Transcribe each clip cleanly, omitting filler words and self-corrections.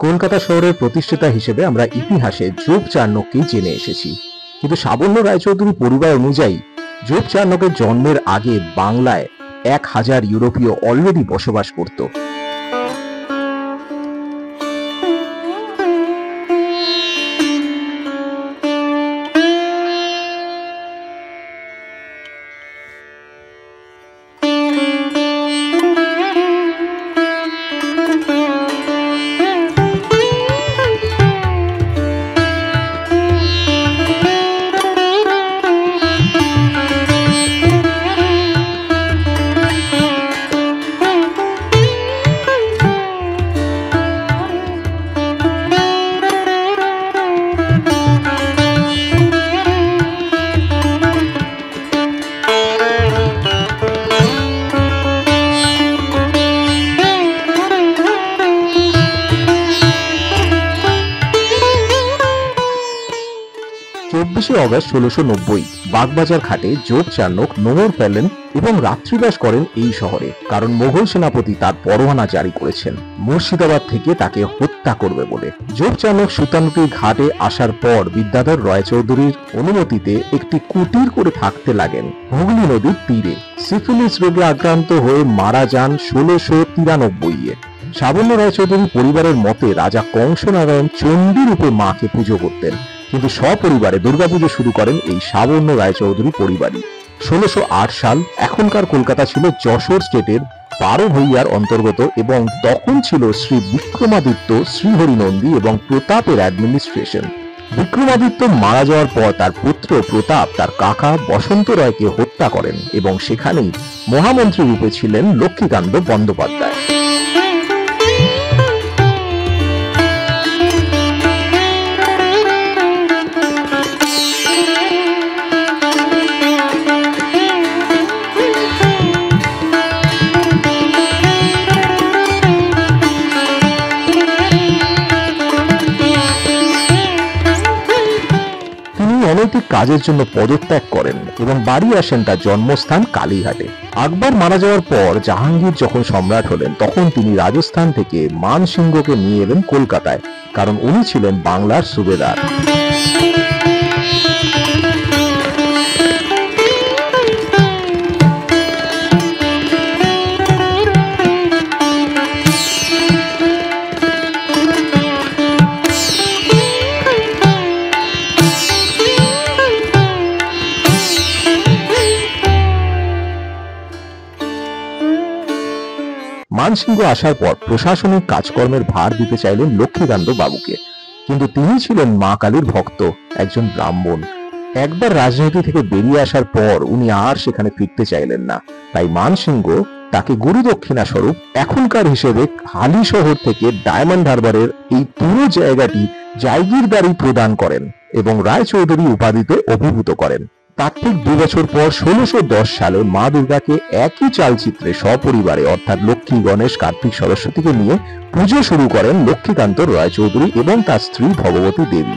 কলকাতা শহরের প্রতিষ্ঠাতা হিসেবে আমরা ইতিহাসে যোগ চার্ণককেই জেনে এসেছি, কিন্তু সাবর্ণ রায়চৌধুরী পরিবার অনুযায়ী যোগ চার্ণকের জন্মের আগে বাংলায় 1000 ইউরোপীয় অলরেডি বসবাস করত। অগস্ট 1690 বাগবাজার ঘাটে যোগ চার্ণক নোঙর ফেলেন এবং রাত্রিবাস করেন এই শহরে, কারণ মোগল সেনাপতি তার পরোয়ানা জারি করেছেন মুর্শিদাবাদ থেকে তাকে হত্যা করবে বলে। যোগ চার্ণক সুতানুটি ঘাটে আসার পর বিদ্যাধর রায়চৌধুরীর অনুমতিতে একটি কুটির করে থাকতে লাগেন হুগলি নদীর তীরে। সিফিলিস রোগে আক্রান্ত হয়ে মারা যান 1693-এ। সাবর্ণ রায়চৌধুরী পরিবারের মতে রাজা কংসনারায়ণ চণ্ডী রূপে মাকে পুজো করতেন, কিন্তু সপরিবারে দুর্গাপুজো শুরু করেন এই সাবর্ণ রায়চৌধুরী পরিবারই। 1608 সাল এখনকার কলকাতা ছিল যশোর স্টেটের 12 ভূঁইয়ার অন্তর্গত এবং তখন ছিল শ্রী বিক্রমাদিত্য, শ্রীহরিনন্দী এবং প্রতাপের অ্যাডমিনিস্ট্রেশন। বিক্রমাদিত্য মারা যাওয়ার পর তার পুত্র প্রতাপ তার কাকা বসন্ত রায়কে হত্যা করেন এবং সেখানেই মহামন্ত্রী রূপে ছিলেন লক্ষ্মীকান্ত বন্দ্যোপাধ্যায়। অনৈতিক কাজের জন্য পদত্যাগ করেন এবং বাড়ি আসেন তার জন্মস্থান কালীঘাটে। আকবর মারা যাওয়ার পর জাহাঙ্গীর যখন সম্রাট হলেন তখন তিনি রাজস্থান থেকে মানসিংহকে নিয়ে এলেন কলকাতায়, কারণ উনি ছিলেন বাংলার সুবেদার। মানসিংহ আসার পর প্রশাসনিক কাজকর্মের ভার দিতে চাইলেন লক্ষ্মীকান্ত বাবুকে, কিন্তু তিনি ছিলেন মা কালীর ভক্ত, একজন ব্রাহ্মণ। একবার রাজনীতি থেকে বেরিয়ে আসার পর উনি আর সেখানে ফিরতে চাইলেন না, তাই মানসিংহ তাকে গুরু দক্ষিণা স্বরূপ এখনকার হিসেবে হালি শহর থেকে ডায়মন্ড হারবারের এই পুরো জায়গাটি জায়গিরদারি প্রদান করেন এবং রায়চৌধুরী উপাধিতে অভিভূত করেন। তার ঠিক 2 বছর পর 1610 সালে মা দুর্গাকে একই চালচিত্রে সপরিবারে অর্থাৎ লক্ষ্মী, গণেশ, কার্তিক, সরস্বতীকে নিয়ে পুজো শুরু করেন লক্ষ্মীকান্ত রায়চৌধুরী এবং তার স্ত্রী ভগবতী দেবী।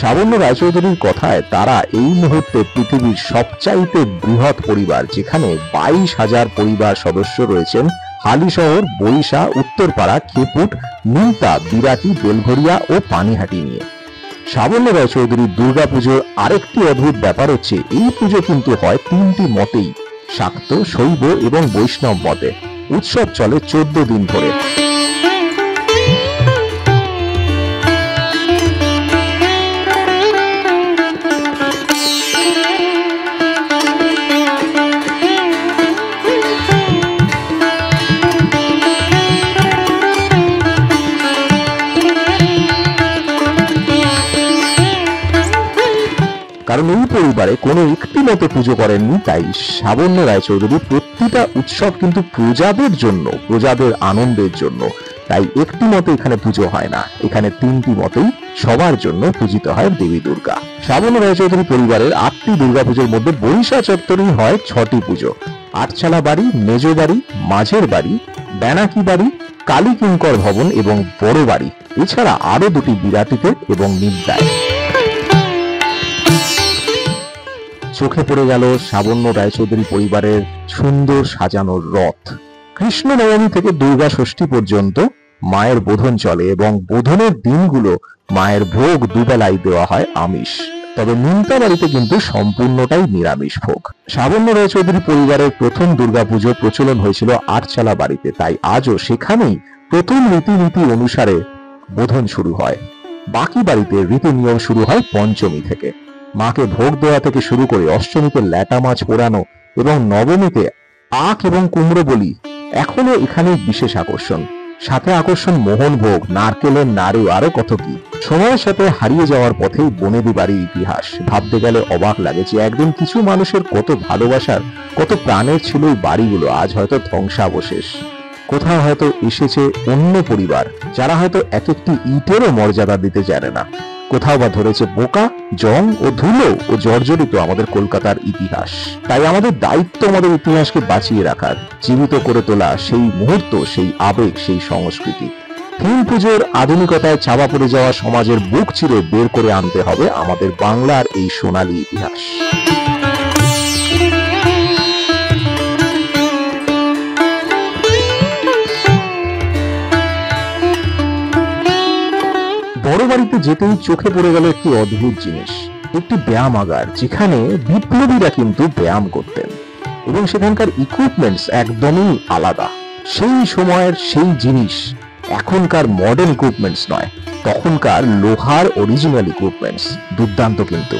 সাবর্ণ রায়চৌধুরীর কথায় তারা এই মুহূর্তে পৃথিবীর সবচাইতে বৃহৎ পরিবার, যেখানে 22,000 পরিবার সদস্য রয়েছেন হালিশহর, বরিশা, উত্তরপাড়া, খেপুট, নিমতা, বিরাটি, বেলঘরিয়া ও পানিহাটি নিয়ে। সাবর্ণ রায়চৌধুরীর দুর্গাপুজোর আরেকটি অদ্ভুত ব্যাপার হচ্ছে এই পুজো কিন্তু হয় 3টি মতেই, শাক্ত, শৈব এবং বৈষ্ণব মতে। উৎসব চলে 14 দিন ধরে। কারণ এই পরিবারে কোনো একটি মতে পুজো করেননি, তাই সাবর্ণ রায়চৌধুরী প্রতিটা উৎসব কিন্তু প্রজাদের জন্য, প্রজাদের আনন্দের জন্য। তাই একটি মতে এখানে পুজো হয় না, এখানে 3টি মতেই সবার জন্য পূজিত হয় দেবী দুর্গা। সাবর্ণ রায়চৌধুরী পরিবারের 8টি দুর্গাপুজোর মধ্যে বরিশা চত্বরেই হয় 6টি পুজো। আটচালা বাড়ি, মেজ বাড়ি, মাঝের বাড়ি, ব্যানাকি বাড়ি, কালী কিঙ্কর ভবন এবং বড় বাড়ি, এছাড়া আরো 2টি বিরাটিতে এবং নিদ্রায়। চোখে পড়ে গেল সাবর্ণ রায়চৌধুরী পরিবারের সুন্দর সাজানো রথ। কৃষ্ণ নবমী থেকে দুর্গা ষষ্ঠী পর্যন্ত মায়ের বোধন চলে এবং বোধনের দিনগুলো মায়ের ভোগ দুবেলাই দেওয়া হয় আমিষ। তবে নিমতা বাড়িতে কিন্তু সম্পূর্ণটাই নিরামিষ ভোগ। সাবর্ণ রায়চৌধুরী পরিবারের প্রথম দুর্গাপুজোর প্রচলন হয়েছিল আটচালা বাড়িতে, তাই আজও সেখানেই প্রথম রীতিনীতি অনুসারে বোধন শুরু হয়। বাকি বাড়িতে রীতি নিয়ম শুরু হয় পঞ্চমী থেকে। মাকে ভোগ দেওয়া থেকে শুরু করে অষ্টমীতে ল্যাটা মাছ পোড়ানো এবং নবমীতে আখ এবং কুমড়ো বলি এখনো এখানে বিশেষ আকর্ষণ। সাথে আকর্ষণ মোহন ভোগ, নারকেলের নাড়ু, আরো কত কি। সময়ের সাথে হারিয়ে যাওয়ার পথেই বনেদি বাড়ির ইতিহাস ভাবতে গেলে অবাক লাগে যে একদিন কিছু মানুষের কত ভালোবাসার, কত প্রাণের ছিল এই বাড়িগুলো আজ হয়তো ধ্বংসাবশেষ। কোথাও হয়তো এসেছে অন্য পরিবার যারা হয়তো এক একটি ইটেরও মর্যাদা দিতে জানে না। কোথাও বা ধরেছে বোকা, জং ও ধুলো ও জর্জরিত আমাদের কলকাতার ইতিহাস। তাই আমাদের দায়িত্ব আমাদের ইতিহাসকে বাঁচিয়ে রাখার, জীবিত করে তোলা সেই মুহূর্ত, সেই আবেগ, সেই সংস্কৃতি। থিম পুজোর আধুনিকতায় চাপা পড়ে যাওয়া সমাজের বুক চিরে বের করে আনতে হবে আমাদের বাংলার এই সোনালী ইতিহাস। বড় বাড়িতে যেতেই চোখে পড়ে গেল একটি অদ্ভুত জিনিস, একটি ব্যায়ামাগার, যেখানে বিপ্লবীরা কিন্তু ব্যায়াম করতেন এবং সেখানকার ইকুইপমেন্টস একদমই আলাদা। সেই সময়ের সেই জিনিস, এখনকার মডার্ন ইকুইপমেন্টস নয়, তখনকার লোহার অরিজিনাল ইকুইপমেন্টস। দুর্দান্ত কিন্তু।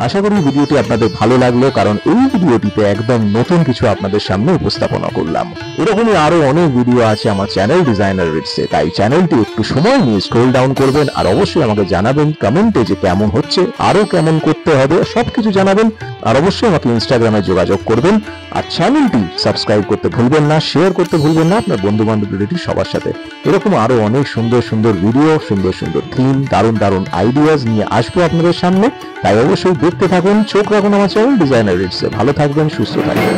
আশা করি ভিডিওটি আপনাদের ভালো লাগলো, কারণ এই ভিডিওটিতে একদম নতুন কিছু আপনাদের সামনে উপস্থাপনা করলাম। এরকমই আরো অনেক ভিডিও আছে আমার চ্যানেল ডিজাইনার রিডসে, তাই চ্যানেলটি একটু সময় নিয়ে স্ক্রল ডাউন করবেন আর অবশ্যই আমাকে জানাবেন কমেন্টে যে কেমন হচ্ছে, আরো কেমন করতে হবে সবকিছু জানাবেন। আর অবশ্যই আমাকে ইনস্টাগ্রামে যোগাযোগ করবেন। আর চ্যানেলটি সাবস্ক্রাইব করতে ভুলবেন না, শেয়ার করতে ভুলবেন না আপনার বন্ধু বান্ধব রিলেটিভ সবার সাথে। এরকম আরো অনেক সুন্দর সুন্দর ভিডিও, সুন্দর সুন্দর থিম, দারুণ দারুণ আইডিয়াস নিয়ে আসবো আপনাদের সামনে। তাই অবশ্যই দেখতে থাকুন, চোখ রাখুন আমার চ্যানেল ডিজাইনার রিডসে। ভালো থাকবেন, সুস্থ থাকবেন।